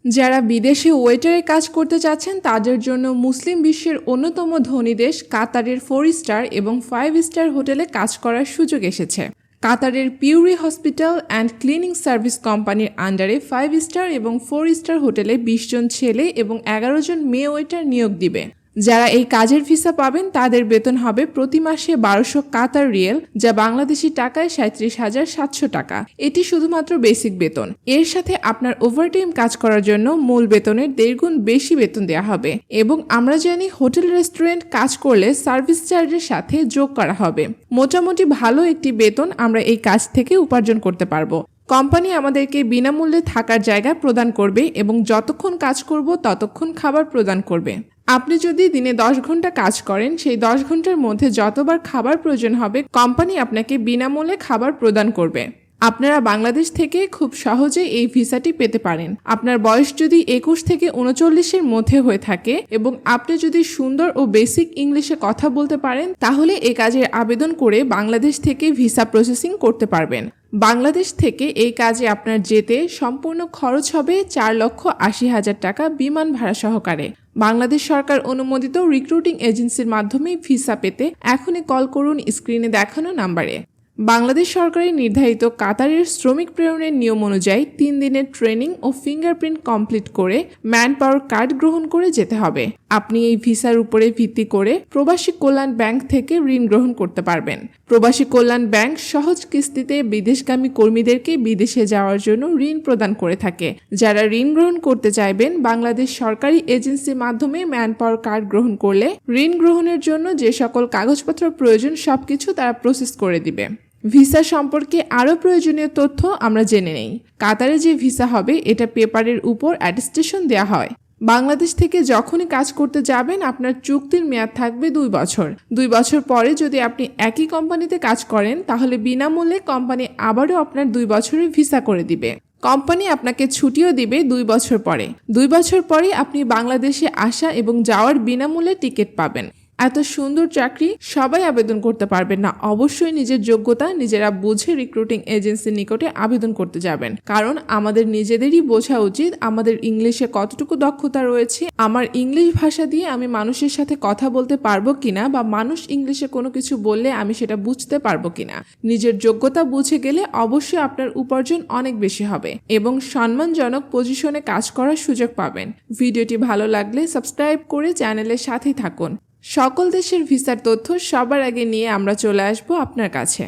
যারা বিদেশে ওয়েটারে কাজ করতে চাচ্ছেন তাদের জন্য মুসলিম বিশ্বের অন্যতম ধনী দেশ কাতারের 4 স্টার এবং 5 স্টার হোটেলে কাজ করার সুযোগ এসেছে। কাতারের puree hospital and cleaning service কোম্পানির আন্ডারে 5 স্টার এবং 4 স্টার হোটেলে 20 জন ছেলে এবং 11 জন মেয়ে ওয়েটার নিয়োগ দিবে। যারা এই কাজের ভিসা পাবেন তাদের বেতন হবে প্রতি মাসে 1200 কাতার রিয়াল, যা বাংলাদেশি টাকায় 37,700 টাকা। এটি শুধুমাত্র বেসিক বেতন। এর সাথে আপনার ওভারটাইম কাজ করার জন্য মূল বেতনের 1.5 গুণ বেশি বেতন দেওয়া হবে এবং আমরা জানি হোটেল রেস্টুরেন্ট কাজ করলে সার্ভিস চার্জের সাথে যোগ করা হবে। মোটামুটি ভালো একটি বেতন আমরা এই কাজ থেকে উপার্জন করতে পারবো। কোম্পানি আমাদেরকে বিনামূল্যে থাকার জায়গা প্রদান করবে এবং যতক্ষণ কাজ করব ততক্ষণ খাবার প্রদান করবে। আপনি যদি দিনে 10 ঘন্টা কাজ করেন, সেই 10 ঘন্টার মধ্যে যতবার খাবার প্রয়োজন হবে কোম্পানি আপনাকে বিনামূল্যে খাবার প্রদান করবে। আপনারা বাংলাদেশ থেকে খুব সহজে এই ভিসাটি পেতে পারেন। আপনার বয়স যদি 21 থেকে 39-এর মধ্যে হয়ে থাকে এবং আপনি যদি সুন্দর ও বেসিক ইংলিশে কথা বলতে পারেন তাহলে এই কাজের আবেদন করে বাংলাদেশ থেকে ভিসা প্রসেসিং করতে পারবেন। বাংলাদেশ থেকে এই কাজে আপনার যেতে সম্পূর্ণ খরচ হবে 4,80,000 টাকা বিমান ভাড়া সহকারে। বাংলাদেশ সরকার অনুমোদিত রিক্রুটিং এজেন্সির মাধ্যমে ভিসা পেতে এখনই কল করুন স্ক্রিনে দেখানো নাম্বারে। বাংলাদেশ সরকারের নির্ধারিত কাতারের শ্রমিক প্রেরণের নিয়ম অনুযায়ী 3 দিনের ট্রেনিং ও ফিঙ্গারপ্রিন্ট কমপ্লিট করে ম্যান পাওয়ার কার্ড গ্রহণ করে যেতে হবে। আপনি এই ভিসার উপরে ভিত্তি করে প্রবাসী কল্যাণ ব্যাংক থেকে ঋণ গ্রহণ করতে পারবেন। প্রবাসী কল্যাণ ব্যাংক সহজ কিস্তিতে বিদেশগামী কর্মীদেরকে বিদেশে যাওয়ার জন্য ঋণ প্রদান করে থাকে। যারা ঋণ গ্রহণ করতে চাইবেন বাংলাদেশ সরকারি এজেন্সির মাধ্যমে ম্যান পাওয়ার কার্ড গ্রহণ করলে ঋণ গ্রহণের জন্য যে সকল কাগজপত্র প্রয়োজন সবকিছু তারা প্রসেস করে দিবে। ভিসা সম্পর্কে আরও প্রয়োজনীয় তথ্য আমরা জেনে নেই। কাতারে যে ভিসা হবে এটা পেপারের উপর অ্যাটেস্টেশন দেওয়া হয়। বাংলাদেশ থেকে যখনই কাজ করতে যাবেন আপনার চুক্তির মেয়াদ থাকবে 2 বছর। 2 বছর পরে যদি আপনি একই কোম্পানিতে কাজ করেন তাহলে বিনামূল্যে কোম্পানি আবারও আপনার 2 বছরের ভিসা করে দিবে। কোম্পানি আপনাকে ছুটিও দিবে 2 বছর পরে। 2 বছর পরে আপনি বাংলাদেশে আসা এবং যাওয়ার বিনামূল্যে টিকিট পাবেন। এত সুন্দর চাকরি সবাই আবেদন করতে পারবেন না। অবশ্যই নিজের যোগ্যতা নিজেরা বুঝে রিক্রুটিং এজেন্সির নিকটে আবেদন করতে যাবেন, কারণ আমাদের নিজেদেরই বোঝা উচিত আমাদের ইংলিশে কতটুকু দক্ষতা রয়েছে, আমার ইংলিশ ভাষা দিয়ে আমি মানুষের সাথে কথা বলতে পারবো কিনা বা মানুষ ইংলিশে কোনো কিছু বললে আমি সেটা বুঝতে পারবো কিনা। নিজের যোগ্যতা বুঝে গেলে অবশ্যই আপনার উপার্জন অনেক বেশি হবে এবং সম্মানজনক পজিশনে কাজ করার সুযোগ পাবেন। ভিডিওটি ভালো লাগলে সাবস্ক্রাইব করে চ্যানেলের সাথেই থাকুন। সকল দেশের ভিসার তথ্য সবার আগে নিয়ে আমরা চলে আসবো আপনার কাছে।